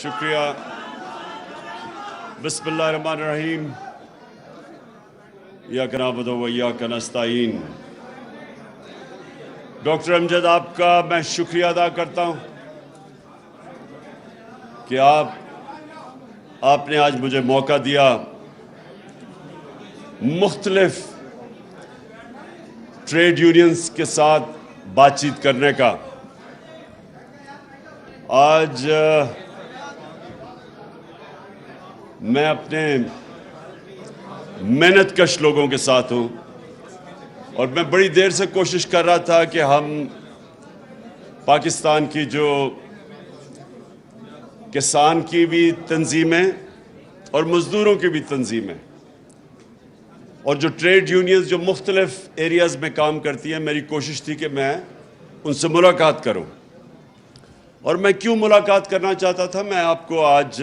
شکریہ. بسم اللہ الرحمن الرحیم. ایاک نعبد و ایاک نستعین. ڈاکٹر امجد آپ کا میں شکریہ ادا کرتا ہوں کہ آپ نے آج مجھے موقع دیا مختلف ٹریڈ یونینز کے ساتھ بات چیت کرنے کا. آج میں اپنے محنت کش لوگوں کے ساتھ ہوں اور میں بڑی دیر سے کوشش کر رہا تھا کہ ہم پاکستان کی جو کسان کی بھی تنظیمیں اور مزدوروں کی بھی تنظیمیں اور جو ٹریڈ یونینز جو مختلف ایریاز میں کام کرتی ہیں، میری کوشش تھی کہ میں ان سے ملاقات کروں. اور میں کیوں ملاقات کرنا چاہتا تھا، میں آپ کو آج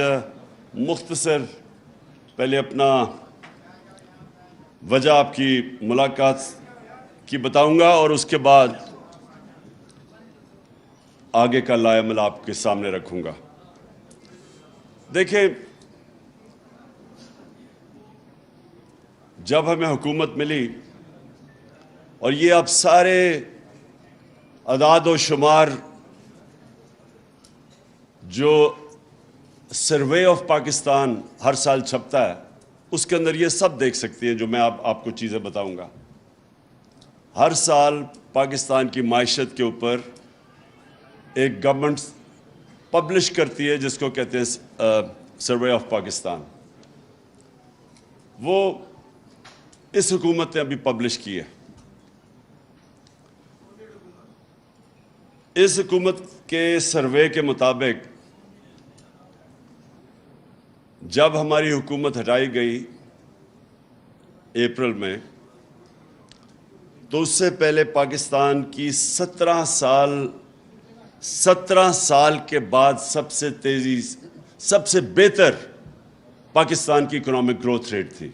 مختصر پہلے اپنا وجہ آپ کی ملاقات کی بتاؤں گا اور اس کے بعد آگے کا لائحہ عمل آپ کے سامنے رکھوں گا. دیکھیں، جب ہمیں حکومت ملی اور یہ اب سارے اعداد و شمار جو سروے آف پاکستان ہر سال چھپتا ہے، اس کے اندر یہ سب دیکھ سکتی ہیں جو میں آپ کو چیزیں بتاؤں گا. ہر سال پاکستان کی معیشت کے اوپر ایک گورنمنٹ پبلش کرتی ہے جس کو کہتے ہیں سروے آف پاکستان. وہ اس حکومت نے ابھی پبلش کی ہے. اس حکومت کے سروے کے مطابق جب ہماری حکومت ہٹائی گئی اپریل میں، تو اس سے پہلے پاکستان کی 17 سال کے بعد سب سے بہتر پاکستان کی اکنامک گروتھ ریٹ تھی.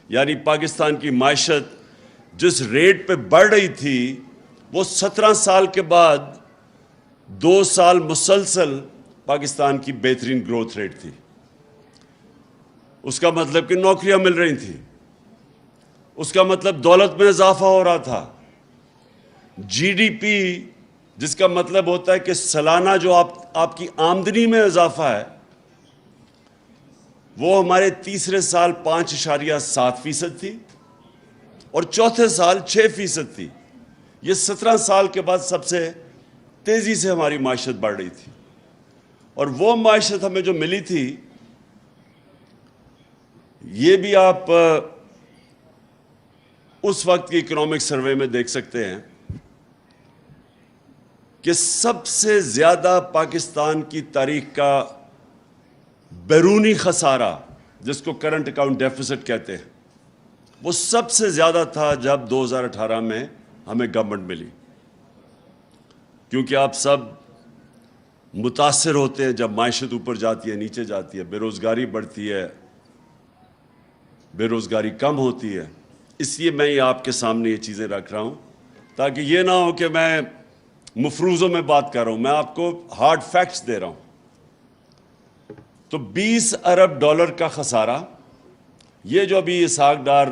یعنی پاکستان کی معیشت جس ریٹ پہ بڑھ رہی تھی وہ 17 سال کے بعد 2 سال مسلسل پاکستان کی بہترین گروتھ ریٹ تھی. اس کا مطلب کہ نوکریاں مل رہی تھیں، اس کا مطلب دولت میں اضافہ ہو رہا تھا. جی ڈی پی جس کا مطلب ہوتا ہے کہ سالانہ جو آپ کی آمدنی میں اضافہ ہے، وہ ہمارے تیسرے سال 5.7% تھی اور چوتھے سال 6% تھی. یہ 17 سال کے بعد سب سے تیزی سے ہماری معیشت بڑھ رہی تھی. اور وہ معیشت ہمیں جو ملی تھی، یہ بھی آپ اس وقت کی اکنامک سروے میں دیکھ سکتے ہیں کہ سب سے زیادہ پاکستان کی تاریخ کا بیرونی خسارہ، جس کو کرنٹ اکاؤنٹ ڈیفیسٹ کہتے ہیں، وہ سب سے زیادہ تھا جب 2018 میں ہمیں گورنمنٹ ملی. کیونکہ آپ سب متاثر ہوتے ہیں جب معیشت اوپر جاتی ہے، نیچے جاتی ہے، بے روزگاری بڑھتی ہے، بے روزگاری کم ہوتی ہے. اس لیے میں یہ آپ کے سامنے یہ چیزیں رکھ رہا ہوں تاکہ یہ نہ ہو کہ میں مفروضوں میں بات کر رہا ہوں. میں آپ کو ہارڈ فیکٹس دے رہا ہوں. تو $20 ارب کا خسارہ، یہ جو ابھی اسحاق ڈار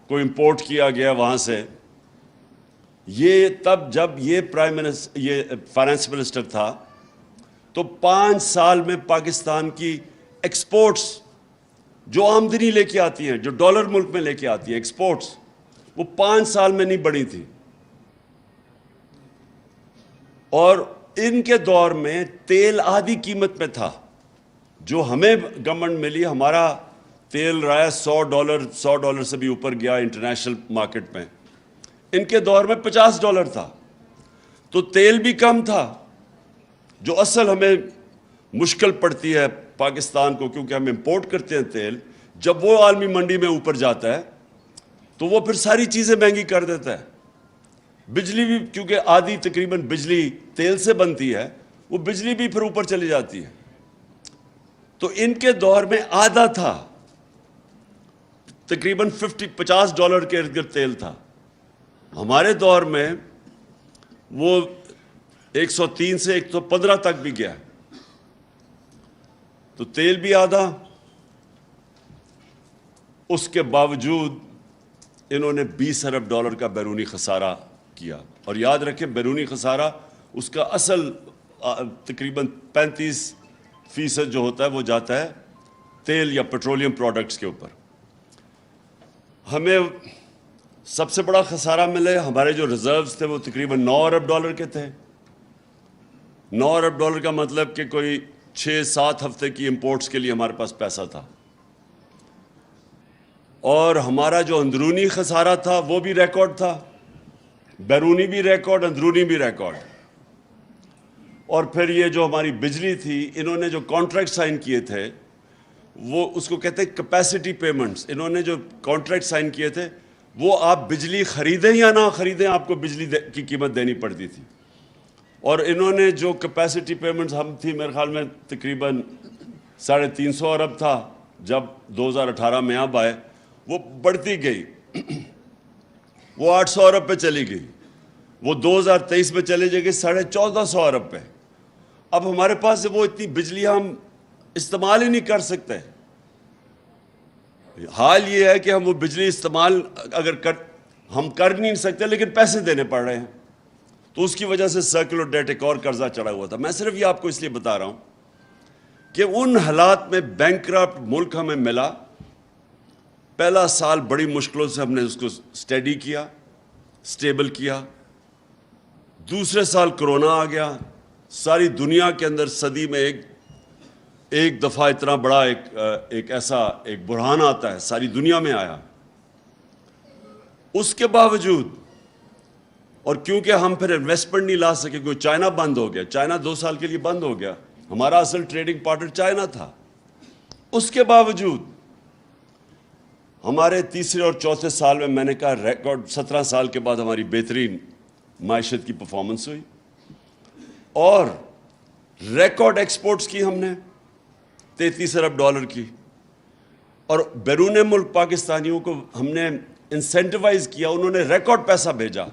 کو امپورٹ کیا گیا وہاں سے، یہ تب جب یہ فائنانس منسٹر تھا تو 5 سال میں پاکستان کی ایکسپورٹس جو آمدنی لے کے آتی ہیں، جو ڈالر ملک میں لے کے آتی ہیں ایکسپورٹس، وہ 5 سال میں نہیں بڑھی تھی. اور ان کے دور میں تیل آدھی قیمت میں تھا. جو ہمیں گورنمنٹ ملی، ہمارا تیل رہا $100 سے بھی اوپر گیا انٹرنیشنل مارکیٹ میں. ان کے دور میں $50 تھا. تو تیل بھی کم تھا. جو اصل ہمیں مشکل پڑتی ہے پاکستان کو، کیونکہ ہم امپورٹ کرتے ہیں تیل، جب وہ عالمی منڈی میں اوپر جاتا ہے تو وہ پھر ساری چیزیں مہنگی کر دیتا ہے. بجلی بھی، کیونکہ آدھی تقریباً بجلی تیل سے بنتی ہے، وہ بجلی بھی پھر اوپر چلی جاتی ہے. تو ان کے دور میں آدھا تھا، تقریباً $50 کے ارد گرد تیل تھا. ہمارے دور میں وہ 103 سے 115 تک بھی گیا. تو تیل بھی آدھا. اس کے باوجود انہوں نے $20 ارب کا بیرونی خسارہ کیا. اور یاد رکھیں بیرونی خسارہ اس کا اصل تقریباً 35% جو ہوتا ہے وہ جاتا ہے تیل یا پیٹرولیم پروڈکٹس کے اوپر. ہمیں سب سے بڑا خسارہ ملے, ہمارے جو ریزروز تھے وہ تقریباً $9 ارب کے تھے. $9 ارب کا مطلب کہ کوئی 6-7 ہفتے کی امپورٹس کے لیے ہمارے پاس پیسہ تھا. اور ہمارا جو اندرونی خسارہ تھا وہ بھی ریکارڈ تھا, بیرونی بھی ریکارڈ, اندرونی بھی ریکارڈ. اور پھر یہ جو ہماری بجلی تھی, انہوں نے جو کانٹریکٹ سائن کیے تھے وہ اس کو کہتے ہیں کیپیسٹی پیمنٹس. انہوں نے جو کانٹریکٹ سائن کیے تھے وہ آپ بجلی خریدیں یا نہ خریدیں آپ کو بجلی کی قیمت دینی پڑتی تھی. اور انہوں نے جو کیپیسٹی پیمنٹس ہم تھی میرے خیال میں تقریباً 350 ارب تھا جب 2018 میں اب آئے, وہ بڑھتی گئی, وہ 800 ارب پہ چلی گئی, وہ 2023 میں چلے جائے گی 1450 ارب پہ. اب ہمارے پاس وہ اتنی بجلی ہم استعمال ہی نہیں کر سکتے. حال یہ ہے کہ ہم وہ بجلی استعمال ہم کر نہیں سکتے لیکن پیسے دینے پڑ رہے ہیں. تو اس کی وجہ سے سرکولر ڈیٹ ایک اور قرضہ چڑھا ہوا تھا. میں صرف یہ آپ کو اس لیے بتا رہا ہوں کہ ان حالات میں بینکرپٹ ملک ہمیں ملا. پہلا سال بڑی مشکلوں سے ہم نے اس کو اسٹیڈی کیا, اسٹیبل کیا. دوسرے سال کرونا آ گیا. ساری دنیا کے اندر صدی میں ایک دفعہ اتنا بڑا ایک ایسا ایک بحران آتا ہے, ساری دنیا میں آیا. اس کے باوجود اور کیونکہ ہم پھر انویسٹمنٹ نہیں لا سکے, کیونکہ چائنا بند ہو گیا, چائنا 2 سال کے لیے بند ہو گیا, ہمارا اصل ٹریڈنگ پارٹنر چائنا تھا. اس کے باوجود ہمارے تیسرے اور چوتھے سال میں میں نے کہا ریکارڈ 17 سال کے بعد ہماری بہترین معیشت کی پرفارمنس ہوئی اور ریکارڈ ایکسپورٹس کی ہم نے $33 ارب کی. اور بیرون ملک پاکستانیوں کو ہم نے انسینٹیوائز کیا, انہوں نے ریکارڈ پیسہ بھیجا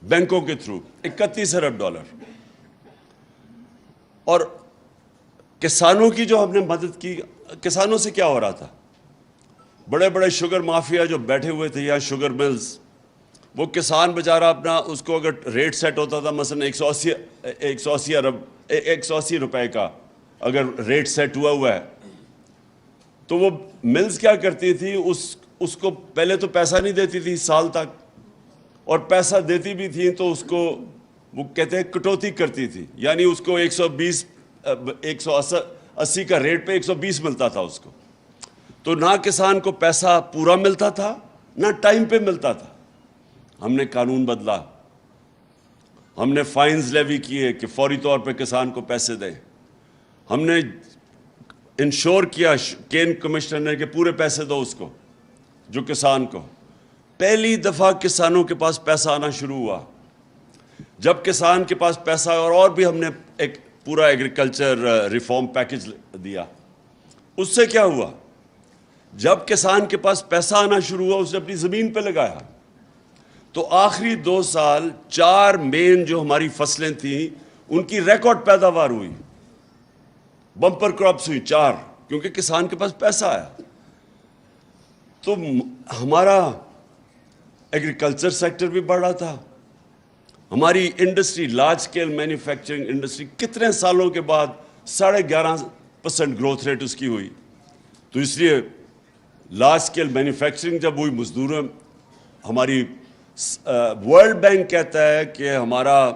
بینکوں کے تھرو $31 ارب. اور کسانوں کی جو ہم نے مدد کی, کسانوں سے کیا ہو رہا تھا, بڑے بڑے شوگر مافیا جو بیٹھے ہوئے تھے یا شوگر ملز, وہ کسان بیچارہ اپنا اس کو اگر ریٹ سیٹ ہوتا تھا مثلا 180 روپے کا اگر ریٹ سیٹ ہوا ہے, تو وہ ملز کیا کرتی تھی, اس کو پہلے تو پیسہ نہیں دیتی تھی سال تک, اور پیسہ دیتی بھی تھی تو اس کو وہ کہتے ہیں کٹوتی کرتی تھی, یعنی اس کو 180 کا ریٹ پہ 120 ملتا تھا اس کو. تو نہ کسان کو پیسہ پورا ملتا تھا نہ ٹائم پہ ملتا تھا. ہم نے قانون بدلا, ہم نے فائنز لیوی کیے کہ فوری طور پہ کسان کو پیسے دیں. ہم نے انشور کیا کین کمشنر نے کہ پورے پیسے دو اس کو جو کسان کو. پہلی دفعہ کسانوں کے پاس پیسہ آنا شروع ہوا. جب کسان کے پاس پیسہ اور بھی ہم نے ایک پورا ایگریکلچر ریفارم پیکج دیا. اس سے کیا ہوا, جب کسان کے پاس پیسہ آنا شروع ہوا اس نے اپنی زمین پہ لگایا. تو آخری 2 سال 4 مین جو ہماری فصلیں تھیں ان کی ریکارڈ پیداوار ہوئی, بمپر کراپس ہوئی 4, کیونکہ کسان کے پاس پیسہ آیا. تو ہمارا ایگریکلچر سیکٹر بھی بڑھ رہا تھا. ہماری industry large scale manufacturing industry کتنے سالوں کے بعد 11.5% گروتھ ریٹ اس کی ہوئی. تو اس لیے لارج سکیل مینوفیکچرنگ جب ہوئی, مزدوروں ہماری ورلڈ بینک کہتا ہے کہ ہمارا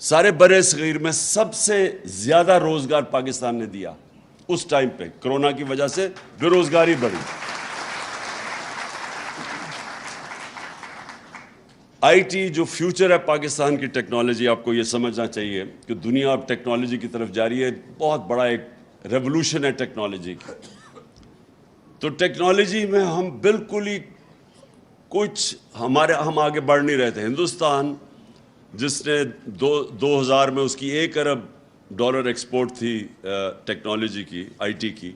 سارے برے صغیر میں سب سے زیادہ روزگار پاکستان نے دیا اس ٹائم پہ. کرونا کی وجہ سے بے روزگاری بڑھی. آئی ٹی جو فیوچر ہے پاکستان کی ٹیکنالوجی, آپ کو یہ سمجھنا چاہیے کہ دنیا اب ٹیکنالوجی کی طرف جا رہی ہے. بہت بڑا ایک ریولوشن ہے ٹیکنالوجی کی. تو ٹیکنالوجی میں ہم بالکل ہی ہم آگے بڑھ نہیں رہے تھے. ہندوستان جس نے 2000 میں اس کی $1 ارب ایکسپورٹ تھی ٹیکنالوجی کی, آئی ٹی کی,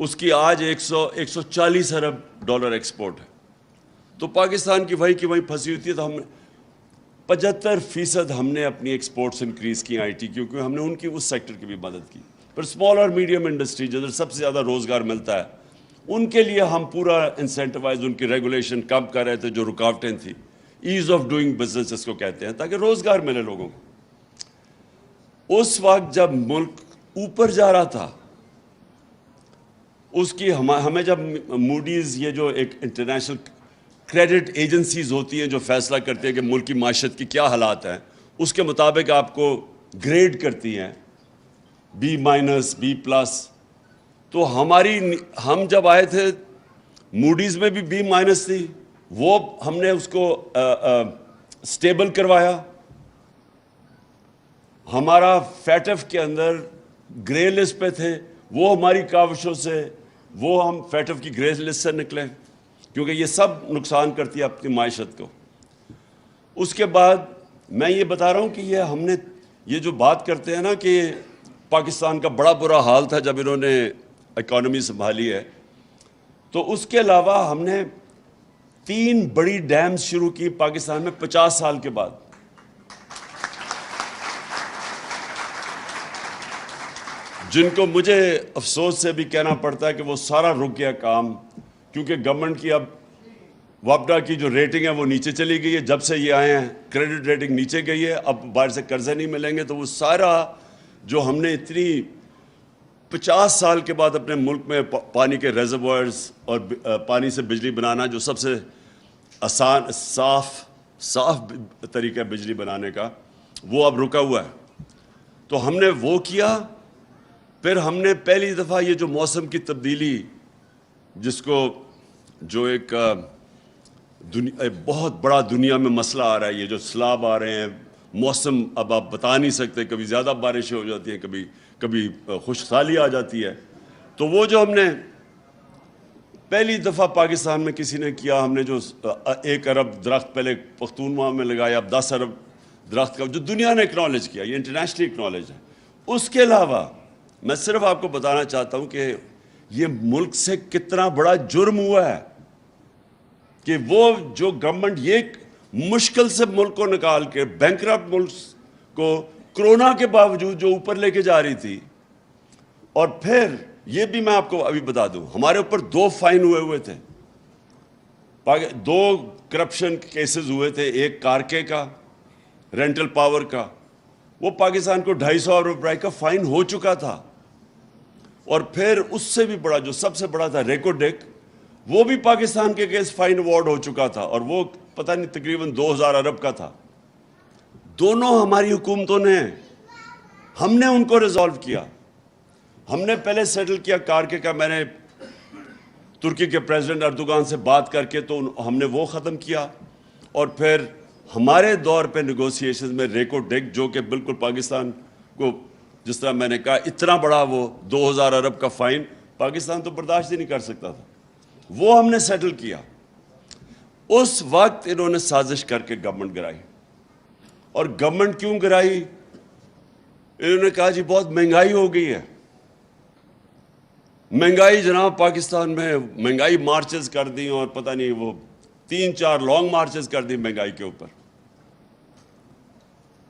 اس کی آج 140 ارب ایکسپورٹ ہے. تو پاکستان کی وہی پھنسی ہوتی ہے. تو ہم 75% ہم نے اپنی ایکسپورٹس انکریز کی آئی ٹی, کیونکہ ہم نے ان کی اس سیکٹر کی بھی مدد کی. پھر اسمال اور میڈیم انڈسٹری جدھر سب سے زیادہ روزگار ملتا ہے ان کے لیے ہم پورا انسینٹیوائز ان کی ریگولیشن کم کر رہے تھے جو رکاوٹیں تھیں, ایز آف ڈوئنگ بزنس اس کو کہتے ہیں, تاکہ روزگار ملے لوگوں کو. اس وقت جب ملک اوپر جا رہا تھا, اس کی ہمیں جب موڈیز, یہ جو ایک انٹرنیشنل کریڈٹ ایجنسیز ہوتی ہیں جو فیصلہ کرتی ہیں کہ ملک کی معیشت کی کیا حالات ہیں, اس کے مطابق آپ کو گریڈ کرتی ہیں B-, B+. تو ہم جب آئے تھے موڈیز میں بھی B- تھی, وہ ہم نے اس کو سٹیبل کروایا. ہمارا فیٹف کے اندر گرے لسٹ پہ تھے, وہ ہماری کاوشوں سے وہ ہم فیٹف کی گرے لسٹ سے نکلے, کیونکہ یہ سب نقصان کرتی ہے اپنی معیشت کو. اس کے بعد میں یہ بتا رہا ہوں کہ یہ ہم نے یہ جو بات کرتے ہیں نا کہ پاکستان کا بڑا برا حال تھا جب انہوں نے اکانومی سنبھالی ہے, تو اس کے علاوہ ہم نے 3 بڑی ڈیمز شروع کی پاکستان میں 50 سال کے بعد. جن کو مجھے افسوس سے بھی کہنا پڑتا ہے کہ وہ سارا رک گیا کام, کیونکہ گورنمنٹ کی اب وابڈا کی جو ریٹنگ ہے وہ نیچے چلی گئی ہے. جب سے یہ آئے ہیں کریڈٹ ریٹنگ نیچے گئی ہے, اب باہر سے قرضے نہیں ملیں گے. تو وہ سارا جو ہم نے اتنی 50 سال کے بعد اپنے ملک میں پانی کے ریزروائرز اور پانی سے بجلی بنانا, جو سب سے آسان صاف طریقہ ہے بجلی بنانے کا, وہ اب رکا ہوا ہے. تو ہم نے وہ کیا. پھر ہم نے پہلی دفعہ یہ جو موسم کی تبدیلی, جس کو جو ایک بہت بڑا دنیا میں مسئلہ آ رہا ہے, یہ جو سیلاب آ رہے ہیں, موسم اب آپ بتا نہیں سکتے, کبھی زیادہ بارشیں ہو جاتی ہیں, کبھی خشک سالی آ جاتی ہے. تو وہ جو ہم نے پہلی دفعہ پاکستان میں کسی نے کیا, ہم نے جو 1 ارب درخت پہلے پختونخوا میں لگایا, اب 10 ارب درخت کا, جو دنیا نے اکنالج کیا, یہ انٹرنیشنلی اکنالج ہے. اس کے علاوہ میں صرف آپ کو بتانا چاہتا ہوں کہ یہ ملک سے کتنا بڑا جرم ہوا ہے کہ وہ جو گورنمنٹ یہ مشکل سے ملک کو نکال کے, بینکرپٹ ملک کو کرونا کے باوجود جو اوپر لے کے جا رہی تھی. اور پھر یہ بھی میں آپ کو ابھی بتا دوں, ہمارے اوپر 2 فائن ہوئے تھے, 2 کرپشن کیسز ہوئے تھے. ایک کارکے کا, رینٹل پاور کا, وہ پاکستان کو 250 ارب روپے کا فائن ہو چکا تھا. اور پھر اس سے بھی بڑا, جو سب سے بڑا تھا, ریکو ڈیک, وہ بھی پاکستان کے کیس فائن ایوارڈ ہو چکا تھا, اور وہ پتہ نہیں تقریباً 2000 ارب کا تھا. دونوں ہماری حکومتوں نے, ہم نے ان کو ریزالو کیا. ہم نے پہلے سیٹل کیا کارکے کا, میں نے ترکی کے پریزیڈنٹ اردوغان سے بات کر کے تو ہم نے وہ ختم کیا. اور پھر ہمارے دور پہ نیگوسیشن میں ریکو ڈیک, جو کہ بالکل پاکستان کو, جس طرح میں نے کہا, اتنا بڑا وہ 2000 ارب کا فائن پاکستان تو برداشت ہی نہیں کر سکتا تھا, وہ ہم نے سیٹل کیا. اس وقت انہوں نے سازش کر کے گورنمنٹ گرائی. اور گورنمنٹ کیوں گرائی؟ انہوں نے کہا جی بہت مہنگائی ہو گئی ہے. مہنگائی جناب پاکستان میں, مہنگائی مارچز کر دی, اور پتہ نہیں وہ 3-4 لانگ مارچز کر دی مہنگائی کے اوپر.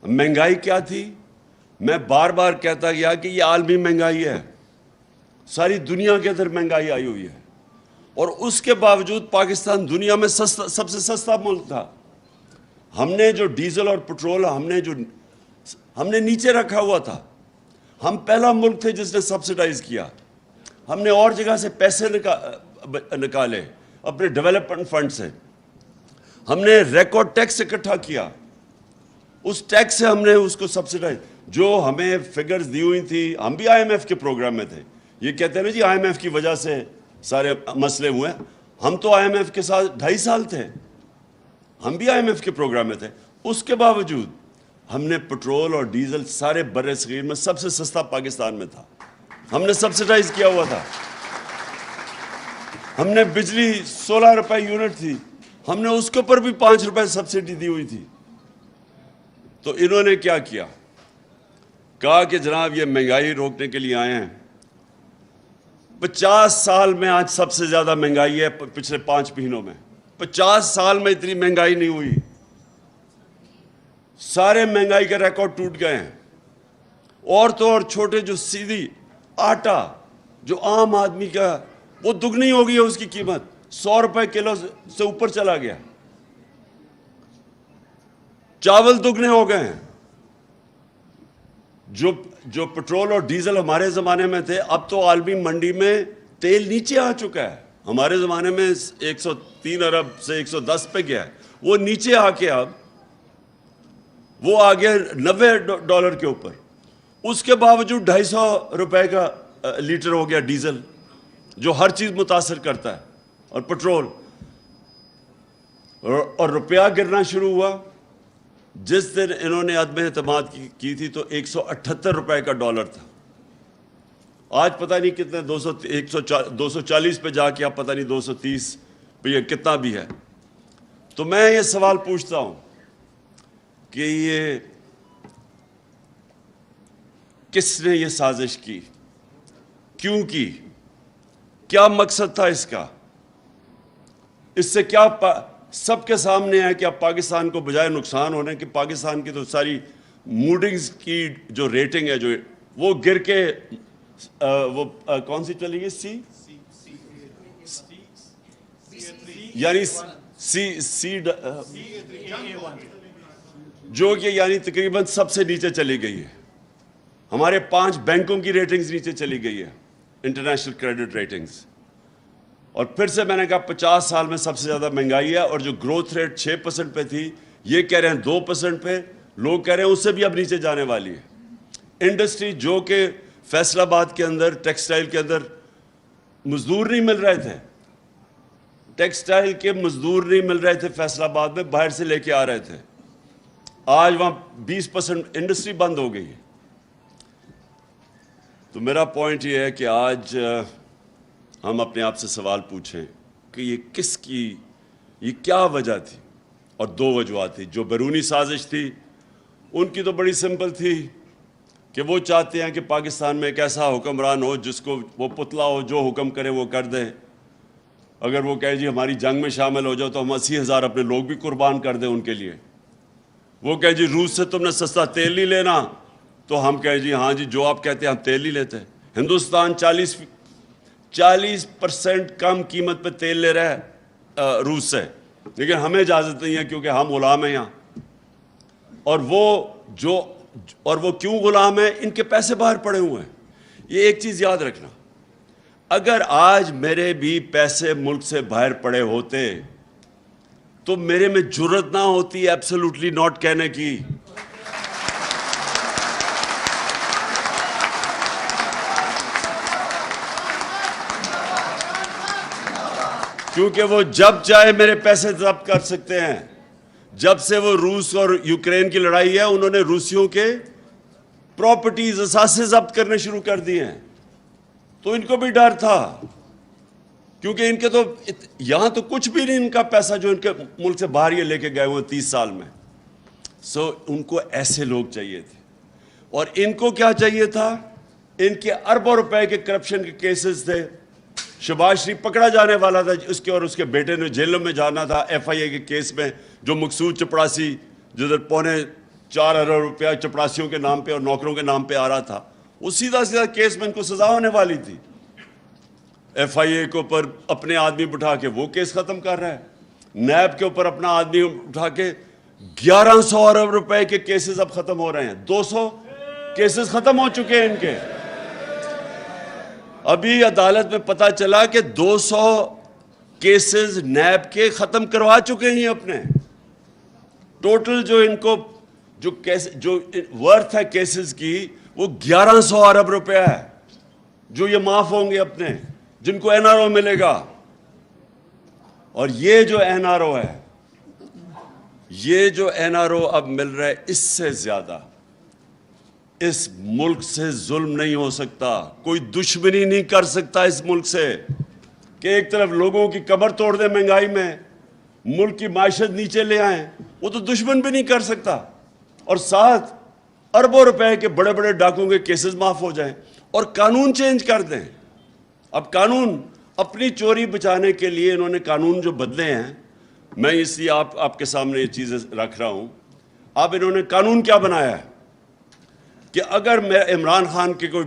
مہنگائی کیا تھی؟ میں بار بار کہتا گیا کہ یہ عالمی مہنگائی ہے, ساری دنیا کے اندر مہنگائی آئی ہوئی ہے. اور اس کے باوجود پاکستان دنیا میں سب سے سستا ملک تھا. ہم نے جو ڈیزل اور پٹرول ہم نے نیچے رکھا ہوا تھا. ہم پہلا ملک تھے جس نے سبسڈائز کیا. ہم نے اور جگہ سے پیسے نکالے اپنے ڈیولپمنٹ فنڈ سے. ہم نے ریکارڈ ٹیکس اکٹھا کیا, اس ٹیکس سے ہم نے اس کو سبسڈائز, جو ہمیں فگرز دی ہوئی تھی. ہم بھی IMF کے پروگرام میں تھے. یہ کہتے ہیں نا جی IMF کی وجہ سے سارے مسئلے ہوئے ہیں. ہم تو IMF کے ساتھ 2.5 سال تھے, ہم بھی IMF کے پروگرام میں تھے. اس کے باوجود ہم نے پٹرول اور ڈیزل سارے بر صغیر میں سب سے سستا پاکستان میں تھا. ہم نے سبسڈائز کیا ہوا تھا. ہم نے بجلی 16 روپے یونٹ تھی, ہم نے اس کے اوپر بھی 5 روپے سبسڈی دی ہوئی تھی. تو انہوں نے کیا کیا, کہا کہ جناب یہ مہنگائی روکنے کے لیے آئے ہیں. 50 سال میں آج سب سے زیادہ مہنگائی ہے پچھلے 5 مہینوں میں. 50 سال میں اتنی مہنگائی نہیں ہوئی. سارے مہنگائی کے ریکارڈ ٹوٹ گئے ہیں. اور تو اور چھوٹے جو سیدھی آٹا جو عام آدمی کا وہ دگنی ہو گئی ہے اس کی قیمت, 100 روپے کلو سے اوپر چلا گیا. چاول دگنے ہو گئے ہیں. جو پٹرول اور ڈیزل ہمارے زمانے میں تھے, اب تو عالمی منڈی میں تیل نیچے آ چکا ہے. ہمارے زمانے میں 103 ارب سے 110 پہ گیا ہے, وہ نیچے آ کے اب وہ آ گیا $90 کے اوپر. اس کے باوجود 250 روپے کا لیٹر ہو گیا ڈیزل, جو ہر چیز متاثر کرتا ہے, اور پٹرول. اور روپیہ گرنا شروع ہوا. جس دن انہوں نے عدم اعتماد کی تھی تو 178 روپے کا ڈالر تھا. آج پتہ نہیں کتنے 240 پہ جا کے اب پتہ نہیں 230 پہ یہ کتنا بھی ہے. تو میں یہ سوال پوچھتا ہوں کہ یہ کس نے یہ سازش کی, کیوں کی, کیا مقصد تھا اس کا, اس سے کیا سب کے سامنے ہے کہ اب پاکستان کو بجائے نقصان ہونے کہ پاکستان کی تو ساری موڈنگز کی جو ریٹنگ ہے جو وہ گر کے وہ کون سی چلی گئی, یعنی سی جو کہ یعنی تقریباً سب سے نیچے چلی گئی ہے. ہمارے 5 بینکوں کی ریٹنگز نیچے چلی گئی ہے, انٹرنیشنل کریڈٹ ریٹنگز. اور پھر سے میں نے کہا 50 سال میں سب سے زیادہ مہنگائی ہے, اور جو گروتھ ریٹ 6% پہ تھی یہ کہہ رہے ہیں 2% پہ, لوگ کہہ رہے ہیں اس سے بھی اب نیچے جانے والی ہے. انڈسٹری جو کہ فیصل آباد کے اندر ٹیکسٹائل کے اندر مزدور نہیں مل رہے تھے, ٹیکسٹائل کے مزدور نہیں مل رہے تھے فیصل آباد میں, باہر سے لے کے آ رہے تھے, آج وہاں 20% انڈسٹری بند ہو گئی ہے. تو میرا پوائنٹ یہ ہے کہ آج ہم اپنے آپ سے سوال پوچھیں کہ یہ کیا وجہ تھی. اور 2 وجوہات تھی. جو بیرونی سازش تھی ان کی تو بڑی سمپل تھی کہ وہ چاہتے ہیں کہ پاکستان میں ایک ایسا حکمران ہو جس کو وہ پتلا ہو, جو حکم کرے وہ کر دیں. اگر وہ کہے جی ہماری جنگ میں شامل ہو جاؤ تو ہم 80,000 اپنے لوگ بھی قربان کر دیں ان کے لیے. وہ کہے جی روس سے تم نے سستا تیل نہیں لینا, تو ہم کہیں جی ہاں جی جو آپ کہتے ہیں ہم تیل نہیں لیتے. ہندوستان 40% کم قیمت پہ تیل لے رہا ہے روس سے, لیکن ہمیں اجازت نہیں ہے کیونکہ ہم غلام ہیں یہاں. اور وہ کیوں غلام ہیں, ان کے پیسے باہر پڑے ہوئے ہیں. یہ ایک چیز یاد رکھنا, اگر آج میرے بھی پیسے ملک سے باہر پڑے ہوتے تو میرے میں جرت نہ ہوتی ایبسولوٹلی ناٹ کہنے کی. کیونکہ وہ جب چاہے میرے پیسے ضبط کر سکتے ہیں. جب سے وہ روس اور یوکرین کی لڑائی ہے انہوں نے روسیوں کے پراپرٹیز اثاثے ضبط کرنے شروع کر دیے ہیں. تو ان کو بھی ڈر تھا, کیونکہ ان کے تو یہاں تو کچھ بھی نہیں ان کا پیسہ جو ان کے ملک سے باہر یہ لے کے گئے ہوئے 30 سال میں. ان کو ایسے لوگ چاہیے تھے. اور ان کو کیا چاہیے تھا, ان کے اربوں روپے کے کرپشن کے کیسز تھے. شہباز شریف پکڑا جانے والا تھا, اس کے اور اس کے بیٹے نے جیلوں میں جانا تھا FIA کے کیس میں, جو مقصود چپڑاسی جدھر 4.25 ارب روپیہ چپڑاسیوں کے نام پہ اور نوکروں کے نام پہ آ رہا تھا, وہ سیدھا کیس میں ان کو سزا ہونے والی تھی. FIA کے اوپر اپنے آدمی بٹھا کے وہ کیس ختم کر رہا ہے, نیب کے اوپر اپنا آدمی اٹھا کے 1100 ارب روپے کے کیسز اب ختم ہو رہے ہیں. 200 کیسز ختم ہو چکے ہیں ان کے. ابھی عدالت میں پتہ چلا کہ 200 کیسز نیب کے ختم کروا چکے ہیں اپنے. ٹوٹل جو ان کو جو ورتھ ہے کیسز کی وہ 1100 ارب روپے ہے, جو یہ معاف ہوں گے اپنے, جن کو NRO ملے گا. اور یہ جو NRO ہے, یہ جو NRO اب مل رہا ہے, اس سے زیادہ اس ملک سے ظلم نہیں ہو سکتا. کوئی دشمنی نہیں کر سکتا اس ملک سے کہ ایک طرف لوگوں کی کمر توڑ دیں مہنگائی میں, ملک کی معیشت نیچے لے آئیں. وہ تو دشمن بھی نہیں کر سکتا. اور ساتھ اربوں روپے کے بڑے بڑے ڈاکوں کے کیسز معاف ہو جائیں اور قانون چینج کر دیں. اب قانون اپنی چوری بچانے کے لیے انہوں نے قانون جو بدلے ہیں, میں اس لیے آپ کے سامنے یہ چیزیں رکھ رہا ہوں. اب انہوں نے قانون کیا بنایا ہے کہ اگر میں عمران خان کے کوئی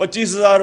25,000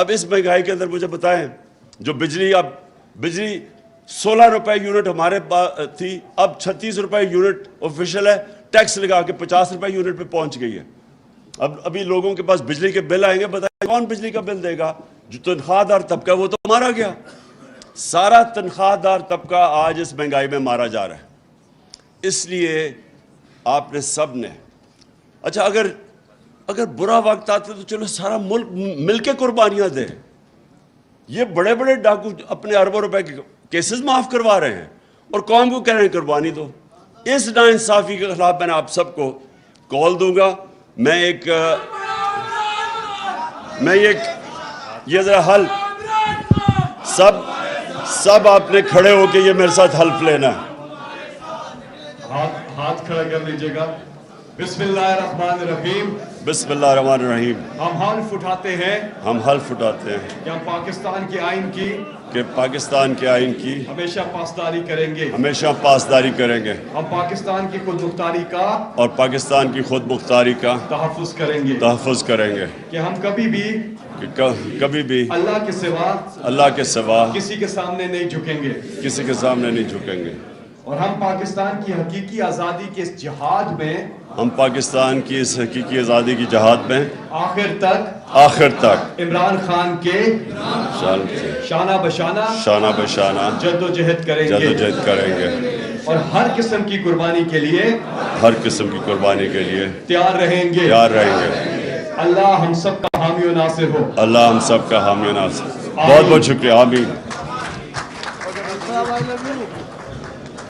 اب اس مہنگائی کے اندر مجھے بتائیں، جو بجلی 16 روپے یونٹ ہمارے پاس تھی، اب 36 روپے یونٹ آفیشیل ہے، ٹیکس لگا کے 50 روپے یونٹ پہ پہنچ گئی ہے۔ ابھی لوگوں کے پاس بجلی کے بل آئیں گے، بتائیں کون بجلی کا بل دے گا؟ جو تنخواہ دار طبقہ وہ تو مارا گیا، سارا تنخواہ دار طبقہ آج اس مہنگائی میں مارا جا رہا ہے۔ اس لیے آپ نے سب نے، اچھا اگر برا وقت آتا تو چلو سارا ملک مل کے قربانیاں دے، یہ بڑے بڑے ڈاکو اپنے اربوں روپے کے کیسز معاف کروا رہے ہیں اور قوم کو کہہ رہے ہیں قربانی دو۔ اس ناانصافی کے خلاف میں نے آپ سب کو کال دوں گا۔ یہ ذرا حل سب آپ نے کھڑے ہو کے یہ میرے ساتھ حلف لینا ہے۔ ہاتھ کھڑا کر لیجئے گا۔ بسم اللہ الرحمن الرحیم۔ بسم اللہ الرحمن الرحیم۔ ہم حلف اٹھاتے ہیں کہ ہم پاکستان کے آئین کی ہمیشہ پاسداری کریں گے۔ ہم پاکستان کی خود مختاری کا تحفظ کریں گے کہ ہم کبھی بھی اللہ کے سوا کسی کے سامنے نہیں جھکیں گے۔ اور ہم پاکستان کی حقیقی آزادی کے اس جہاد میں آخر تک عمران خان کے شانہ بشانہ جد و جہد کریں گے اور ہر قسم کی قربانی کے لیے تیار رہیں گے۔ اللہ ہم سب کا حامی و ناصر ہو۔ بہت بہت شکریہ، آمین۔